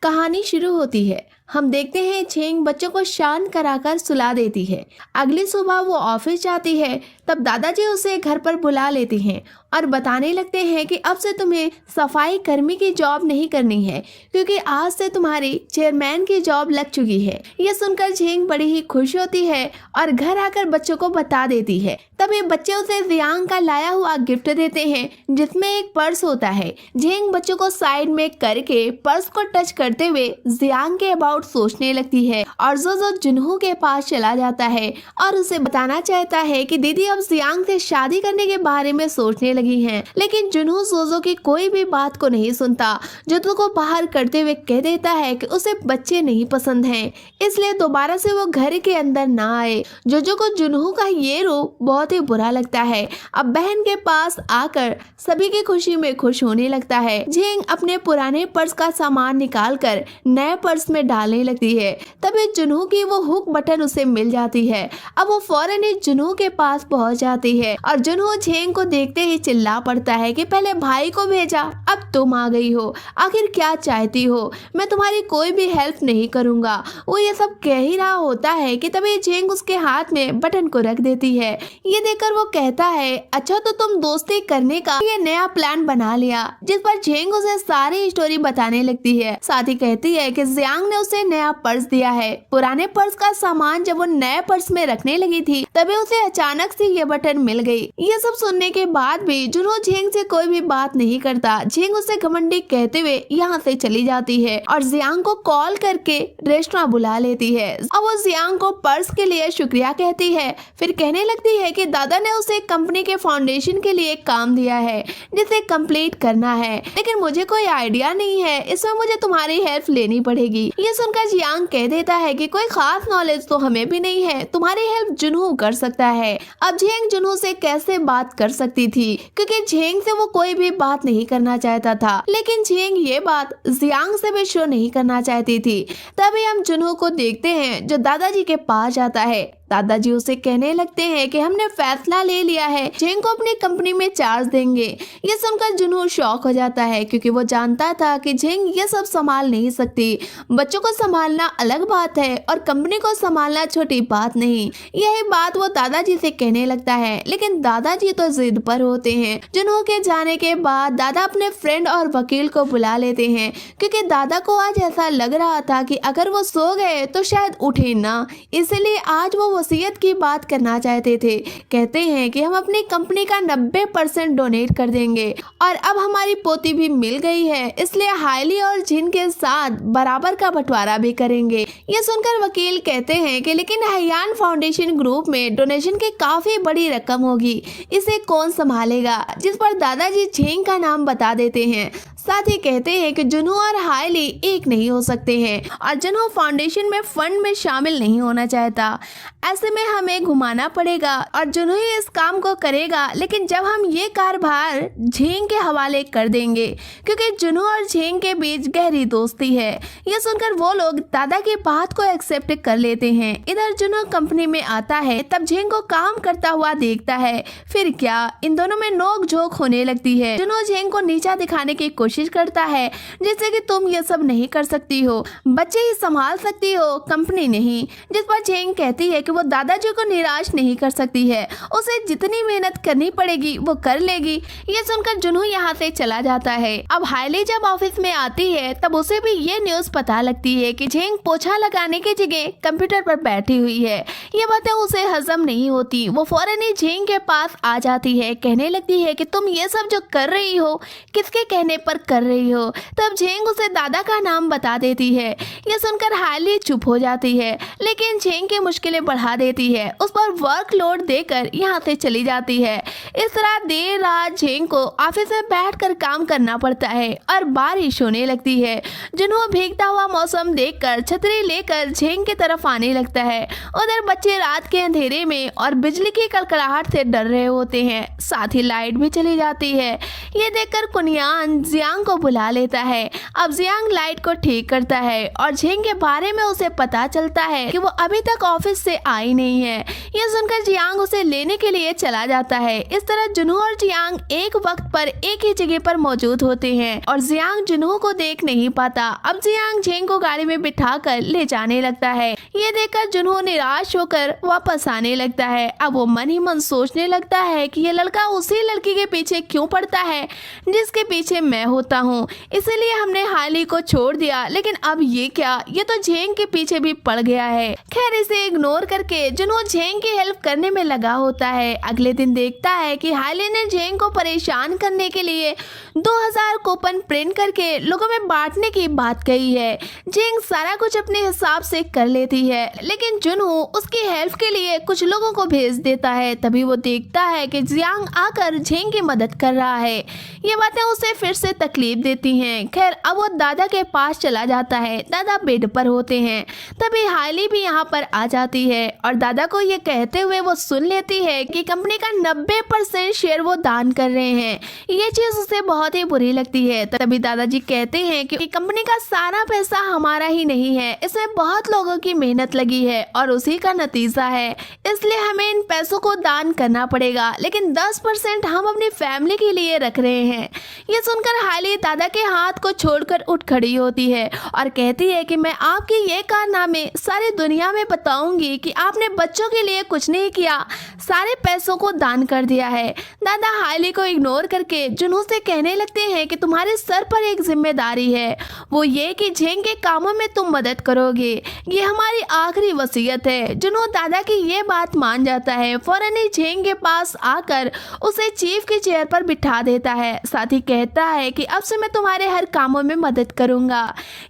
कहानी शुरू होती है। हम देखते हैं झेंग बच्चों को शांत कराकर सुला देती है। अगली सुबह वो ऑफिस जाती है, तब दादाजी उसे घर पर बुला लेते हैं और बताने लगते हैं कि अब से तुम्हें सफाई कर्मी की जॉब नहीं करनी है, क्योंकि आज से तुम्हारी चेयरमैन की जॉब लग चुकी है। यह सुनकर झेंग बड़ी ही खुश होती है और घर आकर बच्चों को बता देती है। तभी बच्चे उसे जियांग का लाया हुआ गिफ्ट देते हैं, जिसमें एक पर्स होता है। झेंग बच्चों को साइड में करके पर्स को टच करते हुए जियांग के अबाउट सोचने लगती है और जोजो जुनहो के पास चला जाता है और उसे बताना चाहता है कि दीदी अब जियांग से शादी करने के बारे में सोचने लगी हैं। लेकिन जुनहो जोजो की कोई भी बात को नहीं सुनता। जोजो को बाहर करते हुए कह देता है कि उसे बच्चे नहीं पसंद हैं, इसलिए दोबारा से वो घर के अंदर ना आए। जोजो को जुनहो का ये रूप बहुत ही बुरा लगता है। अब बहन के पास आकर सभी की खुशी में खुश होने लगता है। झेंग अपने पुराने पर्स का सामान निकाल कर नए पर्स में डालने लगती है। तभी जुनहो की वो हुक बटन उसे मिल जाती है। अब वो फौरन ही जुनहो के पास पहुंच जाती है और जुनहो झेंग को देखते ही चिल्ला पड़ता है कि पहले भाई को भेजा, अब तुम आ गई हो, आखिर क्या चाहती हो? मैं तुम्हारी कोई भी हेल्प नहीं करूंगा। वो ये सब कह ही रहा होता है कि तभी झेंग उसके हाथ में बटन को रख देती है। ये देखकर वो कहता है, अच्छा तो तुम दोस्ती करने का ये नया प्लान बना लिया। जिस पर झेंग उसे सारी स्टोरी बताने लगती है। साथ ही कहती है कि जियांग ने उसे नया पर्स दिया है। पुराने पर्स का सामान जब वो नए पर्स में रखने लगी थी, तभी उसे अचानक से ये बटन मिल गई। ये सब सुनने के बाद भी जुनहो झेंग से कोई भी बात नहीं करता। झेंग उसे घमंडी कहते हुए यहाँ से चली जाती है और जियांग को कॉल करके रेस्टोरेंट बुला लेती है। अब वो जियांग को पर्स के लिए शुक्रिया कहती है, फिर कहने लगती है कि दादा ने उसे कंपनी के फाउंडेशन के लिए काम दिया है, जिसे कंप्लीट करना है, लेकिन मुझे कोई आइडिया नहीं है, इसमें मुझे तुम्हारी हेल्प लेनी पड़ेगी। ये सुनकर जियांग कह देता है कि कोई खास नॉलेज तो हमें भी नहीं है, तुम्हारी हेल्प जुनहो कर सकता है। अब झेंग जुनहो से कैसे बात कर सकती थी, क्योंकि झेंग से वो कोई भी बात नहीं करना चाहता था, लेकिन झेंग ये बात जियांग से भी शो नहीं करना चाहती थी। तभी हम जुनहो को देखते हैं जो दादाजी के पास जाता है। दादाजी उसे कहने लगते हैं कि हमने फैसला ले लिया है, झेंग को अपनी कंपनी में चार्ज देंगे। ये सुनकर जुनहो शॉक हो जाता है, क्योंकि वो जानता था कि झेंग ये सब संभाल नहीं सकती। बच्चों को संभालना अलग बात है और कंपनी को संभालना छोटी बात नहीं। यही बात वो दादाजी से कहने लगता है, लेकिन दादाजी तो जिद पर होते हैं। जुनहो के जाने के बाद दादा अपने फ्रेंड और वकील को बुला लेते हैं, क्योंकि दादा को आज ऐसा लग रहा था कि अगर वो सो गए तो शायद उठे ना, इसलिए आज वो वसीयत की बात करना चाहते थे। कहते हैं कि हम अपनी कंपनी का 90% डोनेट कर देंगे और अब हमारी पोती भी मिल गई है, इसलिए हाइली और जिन के साथ बराबर का बंटवारा भी करेंगे। ये सुनकर वकील कहते हैं कि लेकिन हयान फाउंडेशन ग्रुप में डोनेशन की काफी बड़ी रकम होगी, इसे कौन संभालेगा? जिस पर दादाजी झेंग का नाम बता देते हैं। साथ ही कहते हैं कि जुनहो और हाइली एक नहीं हो सकते हैं और जुनहो फाउंडेशन में फंड में शामिल नहीं होना चाहता। ऐसे में हमें घुमाना पड़ेगा और जुनहो ही इस काम को करेगा, लेकिन जब हम ये कारभार झेंग के हवाले कर देंगे, क्योंकि जुनहो और झेंग के बीच गहरी दोस्ती है। ये सुनकर वो लोग दादा की बात को एक्सेप्ट कर लेते हैं। इधर जुनहो कंपनी में आता है, तब झेंग को काम करता हुआ देखता है। फिर क्या इन दोनों में नोक झोंक होने लगती है। जुनहो झेंग को नीचा दिखाने की कोशिश करता है, जैसे कि तुम ये सब नहीं कर सकती हो, बच्चे ही संभाल सकती हो, कंपनी नहीं। जिस पर झेंग कहती है कि वो दादाजी को निराश नहीं कर सकती है, उसे जितनी मेहनत करनी पड़ेगी वो कर लेगी। ये सुनकर जुनहो यहाँ से चला जाता है। अब हाइली जब ऑफिस में आती है, तब उसे भी ये न्यूज पता लगती है कि झेंग पोछा लगाने की जगह कंप्यूटर पर बैठी हुई है। ये बातें उसे हजम नहीं होती। वो फौरन ही झेंग के पास आ जाती है, कहने लगती है कि तुम ये सब जो कर रही हो किसके कहने पर कर रही हो? तब झेंग उसे दादा का नाम बता देती है। यह सुनकर हाइली चुप हो जाती है, लेकिन झेंग की मुश्किलें बढ़ा देती है, उस पर वर्कलोड देकर यहाँ से चली जाती है। इस तरह देर रात झेंग को ऑफिस में बैठकर काम करना पड़ता है और बारिश होने लगती है। जुनहो भीगता हुआ मौसम देखकर छतरी लेकर झेंग की तरफ आने लगता है। उधर बच्चे रात के अंधेरे में और बिजली की कड़कड़ाहट से डर रहे होते हैं, साथ ही लाइट भी चली जाती है। ये देखकर कुनियान जियांग जियांग को बुला लेता है। अब जियांग लाइट को ठीक करता है और झेंग के बारे में उसे पता चलता है कि वो अभी तक ऑफिस से आई नहीं है। यह सुनकर जियांग उसे लेने के लिए चला जाता है। इस तरह जुनू और जियांग एक वक्त पर एक ही जगह पर मौजूद होते हैं और जियांग जुनू को देख नहीं पाता। अब जियांग झेंग को गाड़ी में बिठा कर ले जाने लगता है। ये देखकर जुनू निराश होकर वापस आने लगता है। अब वो मन ही मन सोचने लगता है कि ये लड़का उसी लड़की के पीछे क्यों पड़ता है जिसके पीछे मैं होता हूँ, इसलिए हमने हाली को छोड़ दिया। लेकिन अब ये क्या, ये तो झेंग के पीछे भी पड़ गया है। खैर इसे इग्नोर करके जुनू झेंग की हेल्प करने में लगा होता है। अगले दिन देखता है कि हाली ने झेंग को परेशान करने के लिए 2000 कूपन प्रिंट करके लोगों में बांटने की बात कही है। झेंग सारा कुछ अपने हिसाब से कर लेती है, लेकिन जुनू उसकी हेल्प के लिए कुछ लोगों को भेज देता है। तभी वो देखता है कि जियांग आकर झेंग की मदद कर रहा है। ये बातें उसे फिर से तकलीफ देती हैं। खैर अब वो दादा के पास चला जाता है। दादा बेड पर होते हैं। तभी हाली भी यहाँ पर आ जाती है और दादा को ये कहते हुए वो सुन लेती है कि कंपनी का 90% शेयर वो दान कर रहे हैं। ये चीज उसे बहुत ही बुरी लगती है। तभी दादाजी कहते हैं कि कंपनी का सारा पैसा हमारा ही नहीं है, इसमें बहुत लोगों की मेहनत लगी है और उसी का नतीजा है, इसलिए हमें इन पैसों को दान करना पड़ेगा। लेकिन 10% हम अपनी फैमिली के लिए रख रहे हैं। ये सुनकर हाली दादा के हाथ को छोड़कर उठ खड़ी होती है और कहती है कि मैं आपके ये कारनामे सारी दुनिया में बताऊंगी कि आपने बच्चों के लिए कुछ नहीं किया, सारे पैसों को दान कर दिया है। दादा हाली को इग्नोर करके जुनू से कहने लगते हैं कि तुम्हारे सर पर एक जिम्मेदारी है, वो ये कि झेंग के कामों में तुम मदद करोगे, ये हमारी आखिरी वसीयत है। जुनू दादा की ये बात मान जाता है। फौरन ही झेंग के पास आकर उसे चीफ की चेयर पर बिठा देता है। साथ ही कहता है कि अब से मैं तुम्हारे हर कामों में मदद करूंगा।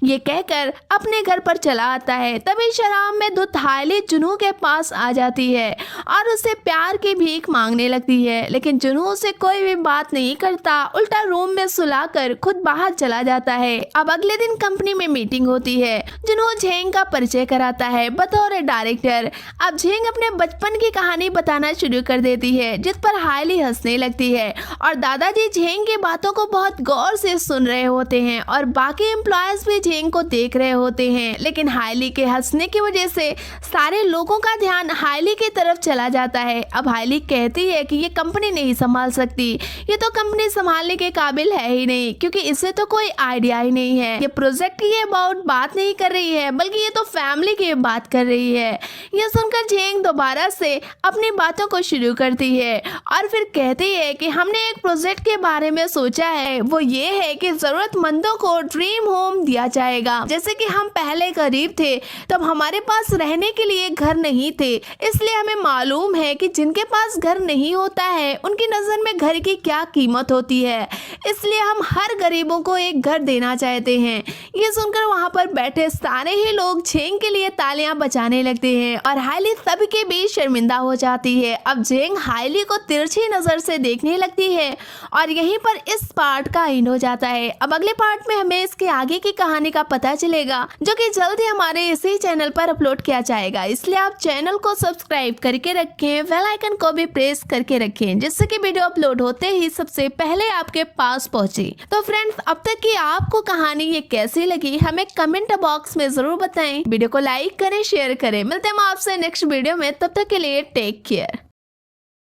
ये कहकर अपने घर पर चला आता है। तभी शराब में धुत हाली जुनू के पास आ जाती है और उससे प्यार की भीख मांगने लगती है, लेकिन जुनू उसे कोई भी बात नहीं करता, उल्टा रूम में सुलाकर खुद बाहर चला जाता है। अब अगले दिन कंपनी में मीटिंग होती है। जुनू झेंग का परिचय कराता है बतौर डायरेक्टर। अब झेंग अपने बचपन की कहानी बताना शुरू कर देती है, जिस पर हाली हंसने लगती है और दादाजी झेंग की बातों को बहुत गौर से सुन रहे होते हैं और बाकी एम्प्लॉयज भी झेंग को देख रहे होते हैं। लेकिन हाली के हंसने की वजह से सारे लोगों का ध्यान हाली की तरफ चला जाता है। अब हाली कहती है कि ये कंपनी नहीं संभाल सकती, ये तो कंपनी संभालने के काबिल है ही नहीं, क्योंकि इसे तो कोई आइडिया ही नहीं है। ये प्रोजेक्ट की अबाउट बात नहीं कर रही है, बल्कि ये तो फैमिली की बात कर रही है। यह सुनकर झेंग दोबारा से अपनी बातों को शुरू करती है और फिर कहती है कि हमने एक प्रोजेक्ट के बारे में सोचा है, वो ये है कि जरूरतमंदों को ड्रीम होम दिया जाएगा। जैसे कि हम पहले गरीब थे तब हमारे पास रहने के लिए घर नहीं थे, इसलिए हमें मालूम है कि जिनके पास घर नहीं होता है उनकी नजर में घर की क्या कीमत होती है, इसलिए हम हर गरीबों को एक घर देना चाहते हैं। ये सुनकर वहाँ पर बैठे सारे ही लोग झेंग के लिए तालियां बजाने लगते हैं और हाली सबके बीच शर्मिंदा हो जाती है। अब झेंग हाली को तिरछी नजर से देखने लगती है और यहीं पर इस पार्ट का एंड हो जाता है। अब अगले पार्ट में हमें इसके आगे की कहानी का पता चलेगा, जो कि जल्द ही हमारे इसी चैनल पर अपलोड किया जाएगा। इसलिए आप चैनल को सब्सक्राइब करके रखें, बेल आइकन को भी प्रेस करके रखें, जिससे कि वीडियो अपलोड होते ही सबसे पहले आपके पास पहुंचे। तो फ्रेंड्स, अब तक की आपको कहानी ये कैसी लगी हमें कमेंट बॉक्स में जरूर बताएं। वीडियो को लाइक करें, शेयर करें। मिलते हैं आपसे नेक्स्ट वीडियो में, तब तक के लिए टेक केयर।